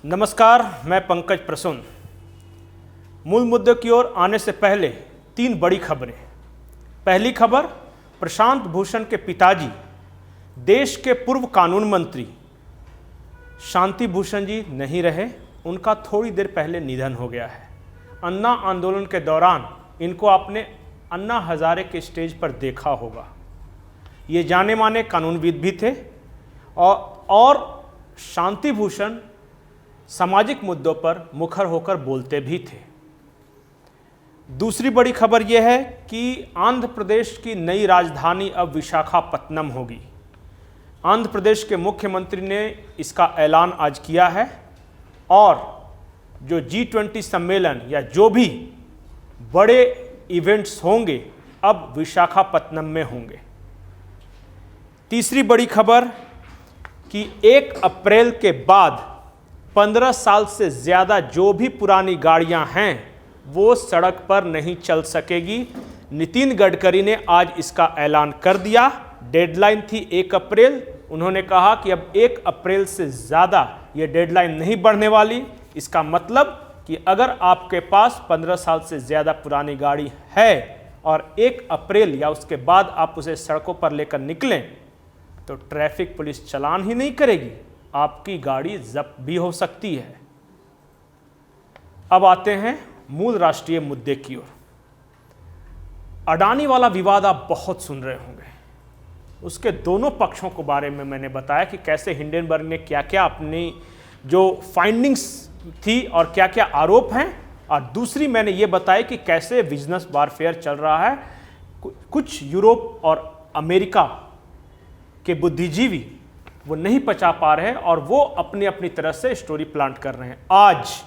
नमस्कार, मैं पंकज प्रसून। मूल मुद्दे की ओर आने से पहले तीन बड़ी खबरें। पहली खबर, प्रशांत भूषण के पिताजी देश के पूर्व कानून मंत्री शांति भूषण जी नहीं रहे। उनका थोड़ी देर पहले निधन हो गया है। अन्ना आंदोलन के दौरान इनको आपने अन्ना हजारे के स्टेज पर देखा होगा। ये जाने माने कानूनविद भी थे और शांति भूषण सामाजिक मुद्दों पर मुखर होकर बोलते भी थे। दूसरी बड़ी खबर यह है कि आंध्र प्रदेश की नई राजधानी अब विशाखापत्तनम होगी। आंध्र प्रदेश के मुख्यमंत्री ने इसका ऐलान आज किया है और जो G20 सम्मेलन या जो भी बड़े इवेंट्स होंगे अब विशाखापत्तनम में होंगे। तीसरी बड़ी खबर कि 1 अप्रैल के बाद 15 साल से ज़्यादा जो भी पुरानी गाड़ियां हैं वो सड़क पर नहीं चल सकेगी। नितिन गडकरी ने आज इसका ऐलान कर दिया। डेडलाइन थी 1 अप्रैल। उन्होंने कहा कि अब 1 अप्रैल से ज़्यादा ये डेडलाइन नहीं बढ़ने वाली। इसका मतलब कि अगर आपके पास 15 साल से ज़्यादा पुरानी गाड़ी है और 1 अप्रैल या उसके बाद आप उसे सड़कों पर लेकर निकलें तो ट्रैफिक पुलिस चालान ही नहीं करेगी, आपकी गाड़ी जब्त भी हो सकती है। अब आते हैं मूल राष्ट्रीय मुद्दे की ओर। अडानी वाला विवाद आप बहुत सुन रहे होंगे। उसके दोनों पक्षों के बारे में मैंने बताया कि कैसे हिंडनबर्ग ने क्या क्या अपनी जो फाइंडिंग्स थी और क्या क्या आरोप हैं, और दूसरी मैंने ये बताया कि कैसे बिजनेस वारफेयर चल रहा है। कुछ यूरोप और अमेरिका के बुद्धिजीवी वो नहीं पचा पा रहे हैं और वो अपनी अपनी तरह से स्टोरी प्लांट कर रहे हैं। आज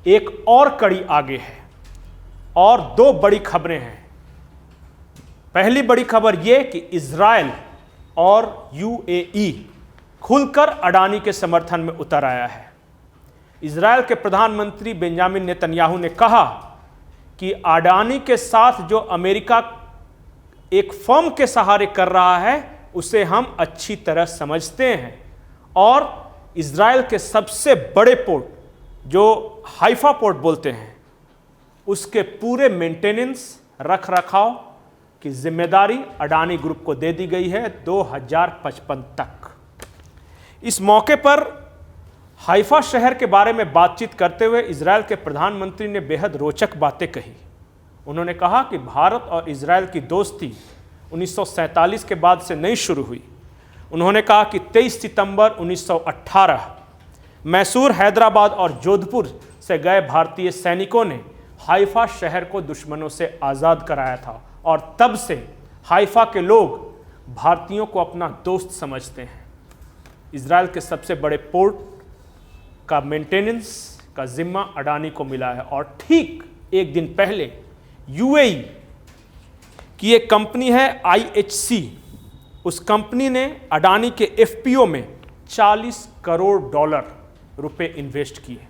एक और कड़ी आगे है और 2 बड़ी खबरें हैं। पहली बड़ी खबर ये कि इजराइल और UAE खुलकर अडानी के समर्थन में उतर आया है। इजराइल के प्रधानमंत्री बेंजामिन नेतन्याहू ने कहा कि अडानी के साथ जो अमेरिका एक फर्म के सहारे कर रहा है उसे हम अच्छी तरह समझते हैं और इजराइल के सबसे बड़े पोर्ट जो हाइफा पोर्ट बोलते हैं उसके पूरे मेंटेनेंस रख रखाव की जिम्मेदारी अडानी ग्रुप को दे दी गई है 2055 तक। इस मौके पर हाइफा शहर के बारे में बातचीत करते हुए इजराइल के प्रधानमंत्री ने बेहद रोचक बातें कही। उन्होंने कहा कि भारत और इजराइल की दोस्ती 1947 के बाद से नहीं शुरू हुई। उन्होंने कहा कि 23 सितंबर 1918 मैसूर, हैदराबाद और जोधपुर से गए भारतीय सैनिकों ने हाइफा शहर को दुश्मनों से आज़ाद कराया था और तब से हाइफा के लोग भारतीयों को अपना दोस्त समझते हैं। इजराइल के सबसे बड़े पोर्ट का मेंटेनेंस का जिम्मा अडानी को मिला है और ठीक एक दिन पहले UAE कि एक कंपनी है IHC, उस कंपनी ने अडानी के FPO में $40 करोड़ रुपए इन्वेस्ट किए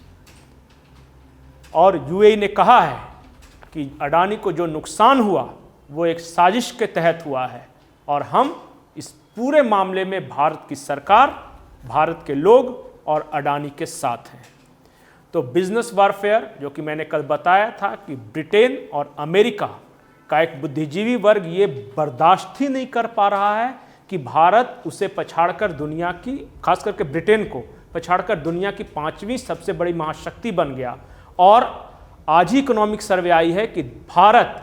और UAE ने कहा है कि अडानी को जो नुकसान हुआ वो एक साजिश के तहत हुआ है और हम इस पूरे मामले में भारत की सरकार, भारत के लोग और अडानी के साथ हैं। तो बिजनेस वारफेयर जो कि मैंने कल बताया था कि ब्रिटेन और अमेरिका का एक बुद्धिजीवी वर्ग ये बर्दाश्त ही नहीं कर पा रहा है कि भारत उसे पछाड़कर दुनिया की, खास करके ब्रिटेन को पछाड़कर दुनिया की 5वीं सबसे बड़ी महाशक्ति बन गया। और आज ही इकोनॉमिक सर्वे आई है कि भारत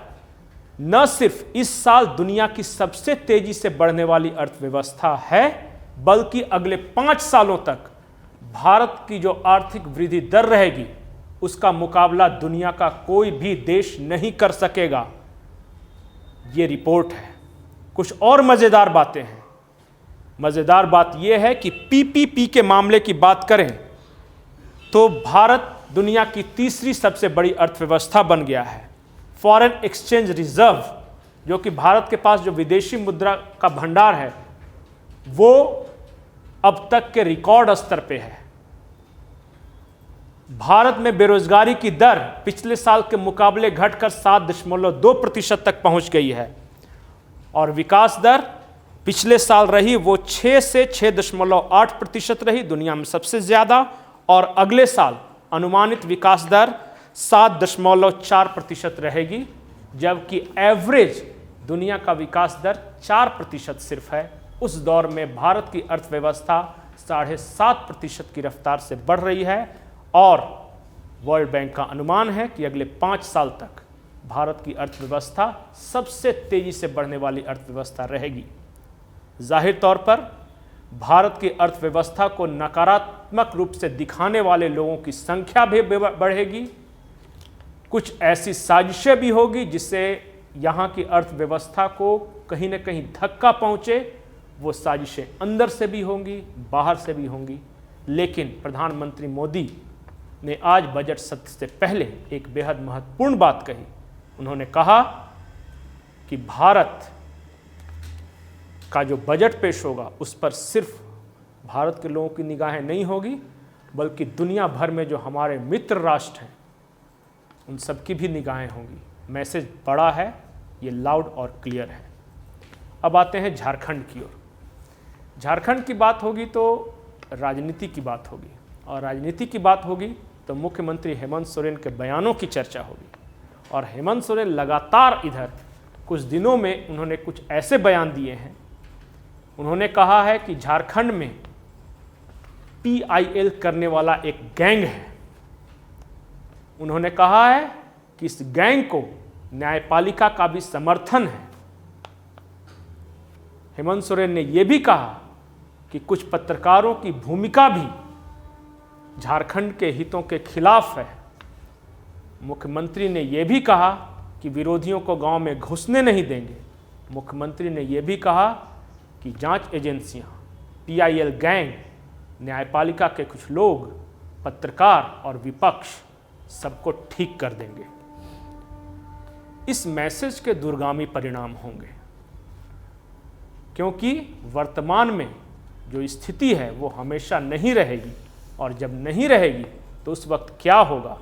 न सिर्फ इस साल दुनिया की सबसे तेजी से बढ़ने वाली अर्थव्यवस्था है बल्कि अगले 5 सालों तक भारत की जो आर्थिक वृद्धि दर रहेगी उसका मुकाबला दुनिया का कोई भी देश नहीं कर सकेगा। ये रिपोर्ट है। कुछ और मज़ेदार बातें हैं। मज़ेदार बात यह है कि PPP के मामले की बात करें तो भारत दुनिया की 3री सबसे बड़ी अर्थव्यवस्था बन गया है। फॉरेन एक्सचेंज रिजर्व जो कि भारत के पास जो विदेशी मुद्रा का भंडार है वो अब तक के रिकॉर्ड स्तर पे है। भारत में बेरोजगारी की दर पिछले साल के मुकाबले घटकर 7.2% तक पहुंच गई है और विकास दर पिछले साल रही वो 6 से 6.8% रही, दुनिया में सबसे ज़्यादा। और अगले साल अनुमानित विकास दर 7.4% रहेगी, जबकि एवरेज दुनिया का विकास दर 4% सिर्फ है। उस दौर में भारत की अर्थव्यवस्था 7.5% की रफ्तार से बढ़ रही है और वर्ल्ड बैंक का अनुमान है कि अगले 5 साल तक भारत की अर्थव्यवस्था सबसे तेजी से बढ़ने वाली अर्थव्यवस्था रहेगी। जाहिर तौर पर भारत की अर्थव्यवस्था को नकारात्मक रूप से दिखाने वाले लोगों की संख्या भी बढ़ेगी। कुछ ऐसी साजिशें भी होगी जिससे यहाँ की अर्थव्यवस्था को कहीं न कहीं धक्का पहुँचे। वो साजिशें अंदर से भी होंगी, बाहर से भी होंगी। लेकिन प्रधानमंत्री मोदी ने आज बजट सत्र से पहले एक बेहद महत्वपूर्ण बात कही। उन्होंने कहा कि भारत का जो बजट पेश होगा उस पर सिर्फ भारत के लोगों की निगाहें नहीं होगी, बल्कि दुनिया भर में जो हमारे मित्र राष्ट्र हैं उन सब की भी निगाहें होंगी। मैसेज बड़ा है, ये लाउड और क्लियर है। अब आते हैं झारखंड की ओर। झारखंड की बात होगी तो राजनीति की बात होगी, और राजनीति की बात होगी तो मुख्यमंत्री हेमंत सोरेन के बयानों की चर्चा होगी। और हेमंत सोरेन लगातार इधर कुछ दिनों में उन्होंने कुछ ऐसे बयान दिए हैं। उन्होंने कहा है कि झारखंड में PIL करने वाला एक गैंग है। उन्होंने कहा है कि इस गैंग को न्यायपालिका का भी समर्थन है। हेमंत सोरेन ने यह भी कहा कि कुछ पत्रकारों की भूमिका भी झारखंड के हितों के खिलाफ है। मुख्यमंत्री ने यह भी कहा कि विरोधियों को गांव में घुसने नहीं देंगे। मुख्यमंत्री ने यह भी कहा कि जांच एजेंसियां, PIL गैंग, न्यायपालिका के कुछ लोग, पत्रकार और विपक्ष सबको ठीक कर देंगे। इस मैसेज के दूरगामी परिणाम होंगे, क्योंकि वर्तमान में जो स्थिति है वो हमेशा नहीं रहेगी, और जब नहीं रहेगी तो उस वक्त क्या होगा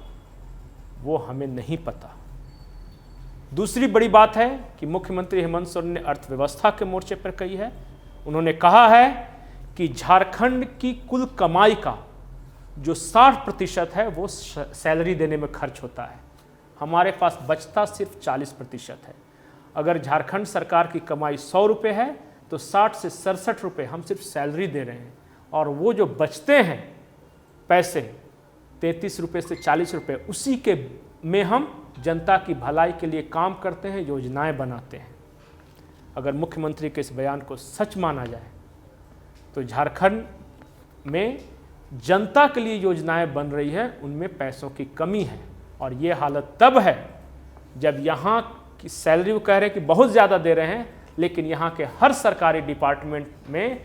वो हमें नहीं पता। दूसरी बड़ी बात है कि मुख्यमंत्री हेमंत सोरेन ने अर्थव्यवस्था के मोर्चे पर कही है। उन्होंने कहा है कि झारखंड की कुल कमाई का जो 60% है वो सैलरी देने में खर्च होता है। हमारे पास बचता सिर्फ 40% है। अगर झारखंड सरकार की कमाई 100 रुपये है तो 60 से 67 रुपये हम सिर्फ सैलरी दे रहे हैं, और वो जो बचते हैं पैसे 33 रुपये से 40 रुपये, उसी के में हम जनता की भलाई के लिए काम करते हैं, योजनाएं बनाते हैं। अगर मुख्यमंत्री के इस बयान को सच माना जाए तो झारखंड में जनता के लिए योजनाएं बन रही है, उनमें पैसों की कमी है। और ये हालत तब है जब यहाँ की सैलरी वो कह रहे हैं कि बहुत ज़्यादा दे रहे हैं, लेकिन यहाँ के हर सरकारी डिपार्टमेंट में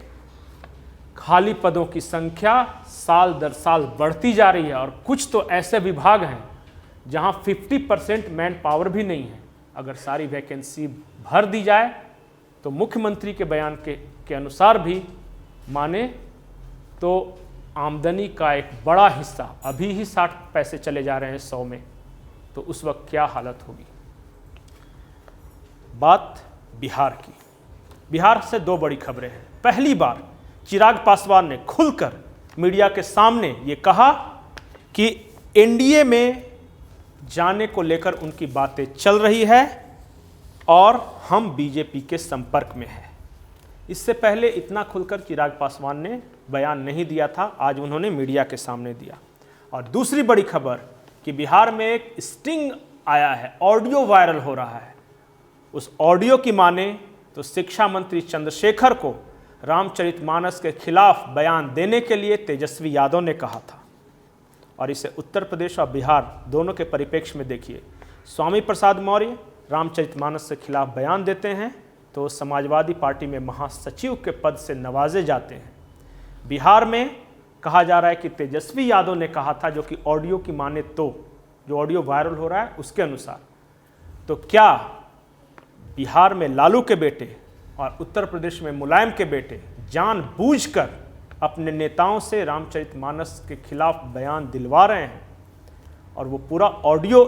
खाली पदों की संख्या साल दर साल बढ़ती जा रही है। और कुछ तो ऐसे विभाग हैं जहाँ 50% मैन पावर भी नहीं है। अगर सारी वैकेंसी भर दी जाए तो मुख्यमंत्री के बयान के अनुसार भी माने तो आमदनी का एक बड़ा हिस्सा, अभी ही 60 पैसे चले जा रहे हैं 100 में, तो उस वक्त क्या हालत होगी। बात बिहार की। बिहार से 2 बड़ी खबरें हैं। पहली बार चिराग पासवान ने खुलकर मीडिया के सामने ये कहा कि एनडीए में जाने को लेकर उनकी बातें चल रही है और हम बीजेपी के संपर्क में हैं। इससे पहले इतना खुलकर चिराग पासवान ने बयान नहीं दिया था, आज उन्होंने मीडिया के सामने दिया। और दूसरी बड़ी खबर कि बिहार में एक स्टिंग आया है, ऑडियो वायरल हो रहा है। उस ऑडियो की माने तो शिक्षा मंत्री चंद्रशेखर को रामचरितमानस के खिलाफ बयान देने के लिए तेजस्वी यादव ने कहा था। और इसे उत्तर प्रदेश और बिहार दोनों के परिप्रेक्ष्य में देखिए। स्वामी प्रसाद मौर्य रामचरितमानस के खिलाफ बयान देते हैं तो समाजवादी पार्टी में महासचिव के पद से नवाजे जाते हैं। बिहार में कहा जा रहा है कि तेजस्वी यादव ने कहा था, जो कि ऑडियो की माने तो जो ऑडियो वायरल हो रहा है उसके अनुसार। तो क्या बिहार में लालू के बेटे और उत्तर प्रदेश में मुलायम के बेटे जानबूझकर अपने नेताओं से रामचरितमानस के खिलाफ बयान दिलवा रहे हैं? और वो पूरा ऑडियो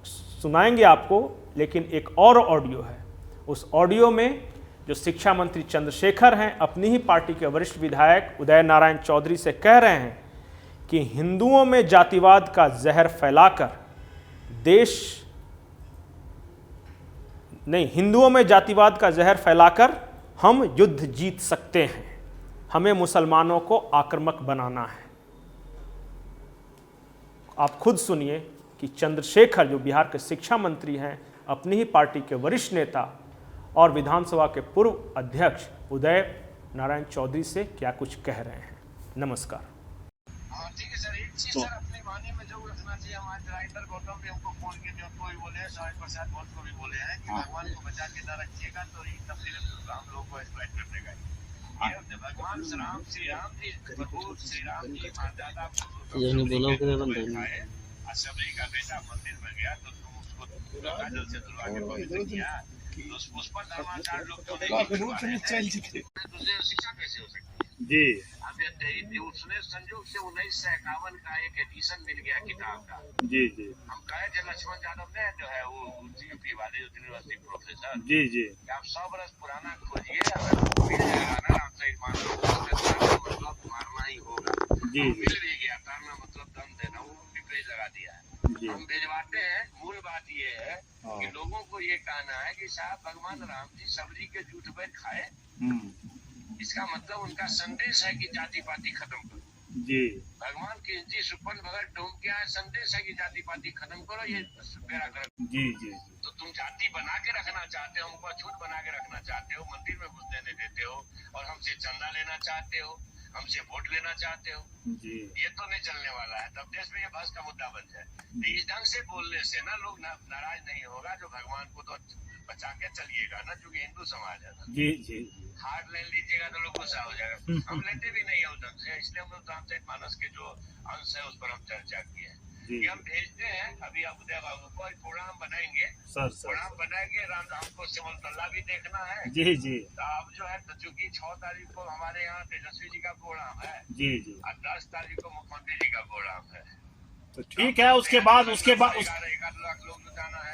सुनाएंगे आपको, लेकिन एक और ऑडियो है। उस ऑडियो में जो शिक्षा मंत्री चंद्रशेखर हैं अपनी ही पार्टी के वरिष्ठ विधायक उदय नारायण चौधरी से कह रहे हैं कि हिंदुओं में जातिवाद का जहर फैलाकर हिंदुओं में जातिवाद का जहर फैलाकर हम युद्ध जीत सकते हैं। हमें मुसलमानों को आक्रामक बनाना है। आप खुद सुनिए कि चंद्रशेखर, जो बिहार के शिक्षा मंत्री हैं, अपनी ही पार्टी के वरिष्ठ नेता और विधानसभा के पूर्व अध्यक्ष उदय नारायण चौधरी से क्या कुछ कह रहे हैं। नमस्कार। ठीक है सर, एक चीज सर अपने वाणी में जो रखना चाहिए, हमारे डायरेक्टर गौतम भी हमको फोन के उनको भी बोले हैं, स्वामी प्रसाद भट्ट को भी बोले हैं कि भगवान को बचा के न रखिएगा तो ये तफसील हम लोग को एक्सप्लेन कर देगा। भगवान श्री राम जी प्रभु श्री राम जी माता सबरी का बेटा मंदिर में गया तो तुम उसको काजल से दुर्गा के पवित्र किया, तो उस पर धर्माचार्य लोग तो दूसरे शिक्षा कैसे हो सकती है जी। अब उसने संयोग से 1951 का एक एडिशन मिल गया किताब का जी जी। हम कहे थे लक्ष्मण यादव ने जो है वो यूपी वाले यूनिवर्सिटी प्रोफेसर जी जी, आप 100 बरस पुराना खोजिए, अगर मिल जाएगा ना मतलब मारना ही होगा जी। मिल भी गया, तारना मतलब दम देना, वो रिप्लेस लगा दिया है। हम भिजवाते हैं। मूल बात ये है कि लोगों को ये कहना है कि साहब भगवान राम जी सबरी के जूठ पर खाए, इसका मतलब उनका संदेश है कि जाति पाति खत्म करो जी। भगवान की जी सुपन बगैर डूम के आए संदेश है कि जाति पाति खत्म करो, ये बेड़ा कर जी जी। तो तुम जाति बना के रखना चाहते हो, हमको अछूत बना के रखना चाहते हो, मंदिर में घुस देने देते हो और हमसे चंदा लेना चाहते हो, हमसे वोट लेना चाहते हो जी। ये तो नहीं चलने वाला है। तब देश में ये बहस का मुद्दा बन जाए। तो इस ढंग से बोलने से ना लोग नाराज नहीं होगा, जो भगवान को तो बचा के चलिएगा ना, क्योंकि हिंदू समाज है ना जी जी। हार्ड लाइन लीजिएगा तो लोग गुस्सा हो जाएगा। हम लेते भी नहीं है उस ढंग से, इसलिए हम लोग रामचरितमानस के जो अंश है उस पर हम चर्चा किए हैं कि हम भेजते हैं अभी आप उदय बाबू को, प्रोग्राम बनाएंगे प्रोग्राम बनाएंगे। राम को सिमल तल्ला भी देखना है जी जी। तो अब जो है चूंकि 6 तारीख को हमारे यहाँ तेजस्वी जी का प्रोग्राम है जी जी, और 10 तारीख को मुख्यमंत्री जी का प्रोग्राम है। तो ठीक है, उसके बाद 1 लाख लोग जुटाना है।